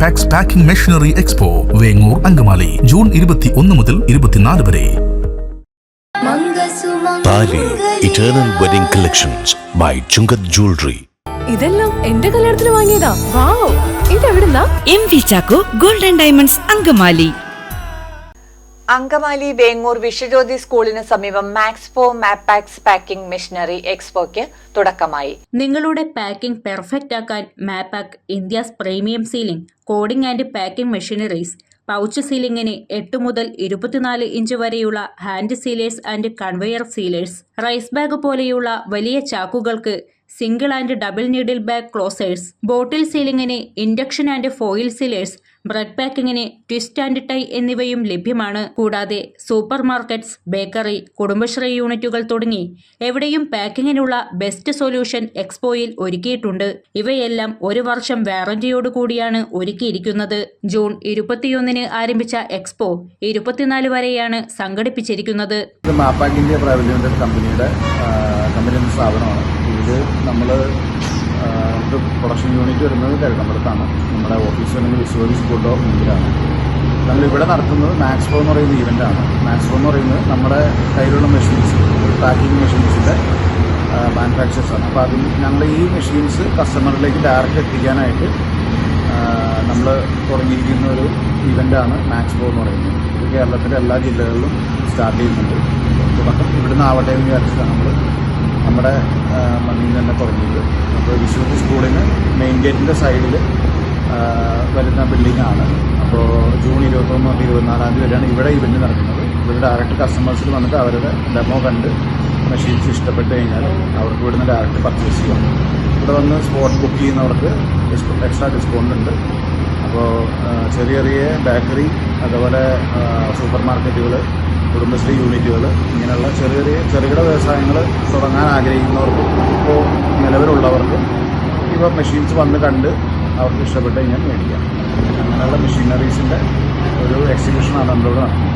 Pax packing machinery expo Vengoor Angamaly June 21 മുതൽ 24 വരെ. Thali eternal wedding collections by Chungath jewellery. ഇതെല്ലാം എന്റെ കല്യാണത്തിന് വാങ്ങിയതാ. വാവ്, ഇതെവിടുന്നാ? MV Chacko golden diamonds Angamaly. Angamaly Vengoor Viswajyothi സ്കൂളിന് സമീപം മാക്സ്പോ മാപാക്സ് പാക്കിംഗ് മെഷീനറി എക്സ്പോയ്ക്ക് തുടക്കമായി. നിങ്ങളുടെ പാക്കിംഗ് പെർഫെക്റ്റ് ആക്കാൻ Mapak India's premium sealing, coding and packing machineries, pouch സീലിംഗിന് 8 മുതൽ 24 ഇഞ്ച് വരെയുള്ള hand sealers and conveyor sealers, rice bag പോലെയുള്ള വലിയ ചാക്കുകൾക്ക് single and double needle bag closers, bottle സീലിംഗിന് induction and foil sealers, bread പാക്കിങ്ങിന് ട്വിസ്റ്റ് ആൻഡ് ടൈ എന്നിവയും ലഭ്യമാണ്. കൂടാതെ സൂപ്പർ മാർക്കറ്റ്സ്, ബേക്കറി, കുടുംബശ്രീ യൂണിറ്റുകൾ തുടങ്ങി എവിടെയും പാക്കിങ്ങിനുള്ള ബെസ്റ്റ് സൊല്യൂഷൻ എക്സ്പോയിൽ ഒരുക്കിയിട്ടുണ്ട്. ഇവയെല്ലാം 1 വർഷം വാറന്റിയോട് കൂടിയാണ് ഒരുക്കിയിരിക്കുന്നത്. ജൂൺ 21 ആരംഭിച്ച എക്സ്പോ 24 വരെയാണ് സംഘടിപ്പിച്ചിരിക്കുന്നത്. മാപാക് ഇന്ത്യ പ്രൈവറ്റ് ലിമിറ്റഡ് കമ്പനിയുടെ സ്ഥാപനമാണ്. ഇത് നമ്മൾ പ്രൊഡക്ഷൻ യൂണിറ്റ് വരുന്നത് കരുതമ്പലത്താണ്. നമ്മുടെ ഓഫീസ് വരുന്നത് വിശ്വജ്യോതി സ്കൂളിൻ്റെ മുമ്പിലാണ്. നമ്മളിവിടെ നടത്തുന്നത് മാക്സ്പോ എന്ന് പറയുന്ന ഇവൻ്റാണ്. മാക്സ്പോ എന്ന് പറയുന്നത് നമ്മുടെ കയ്യിലുള്ള മെഷീൻസ്, പാക്കിംഗ് മെഷീൻസിൻ്റെ മാനുഫാക്ചേഴ്സാണ്. അപ്പോൾ അതിൽ ഞങ്ങൾ ഈ മെഷീൻസ് കസ്റ്റമറിലേക്ക് ഡയറക്റ്റ് എത്തിക്കാനായിട്ട് നമ്മൾ തുടങ്ങിയിരിക്കുന്ന ഒരു ഇവൻ്റാണ് മാക്സ്പോ എന്ന് പറയുന്നത്. ഇത് കേരളത്തിലെ എല്ലാ ജില്ലകളിലും സ്റ്റാർട്ട് ചെയ്യുന്നുണ്ട്. തുടക്കം ഇവിടുന്ന് ആവട്ടെ എന്ന് വിചാരിച്ചിട്ടാണ് നമ്മൾ നമ്മുടെ മണ്ണിൽ തന്നെ തുടങ്ങിയത്. അപ്പോൾ വിശ്വജ്യോതി സ്കൂളിന് മെയിൻ ഗേറ്റിൻ്റെ സൈഡിൽ വരുന്ന ബിൽഡിങ്ങാണ്. അപ്പോൾ ജൂൺ 21 മുതൽ 24 വരെയാണ് ഇവിടെ ഇവൻ്റ് നടക്കുന്നത്. ഇവിടെ ഡയറക്റ്റ് കസ്റ്റമേഴ്സിൽ വന്നിട്ട് അവരുടെ ഡെമോ കണ്ട് മെഷീൻസ് ഇഷ്ടപ്പെട്ട് കഴിഞ്ഞാൽ അവർക്ക് ഇവിടുന്ന് ഡയറക്റ്റ് പർച്ചേസ് ചെയ്യാം. ഇവിടെ വന്ന് സ്പോട്ട് ബുക്ക് ചെയ്യുന്നവർക്ക് എക്സ്ട്രാ ഡിസ്കൗണ്ട് ഉണ്ട്. അപ്പോൾ ചെറിയ ചെറിയ ബേക്കറി, അതുപോലെ സൂപ്പർ മാർക്കറ്റുകൾ, കുടുംബശ്രീ യൂണിറ്റുകൾ, ഇങ്ങനെയുള്ള ചെറുകിട വ്യവസായങ്ങൾ തുടങ്ങാൻ ആഗ്രഹിക്കുന്നവർക്കും ഇപ്പോൾ നിലവിലുള്ളവർക്കും ഇവ മെഷീൻസ് വന്ന് കണ്ട് അവർക്ക് ഇഷ്ടപ്പെട്ട് കഴിഞ്ഞാൽ മേടിക്കാം. അങ്ങനെയുള്ള മെഷീനറീസിൻ്റെ ഒരു എക്സിബിഷനാണ് നമ്മളിവിടെ നടക്കുന്നത്.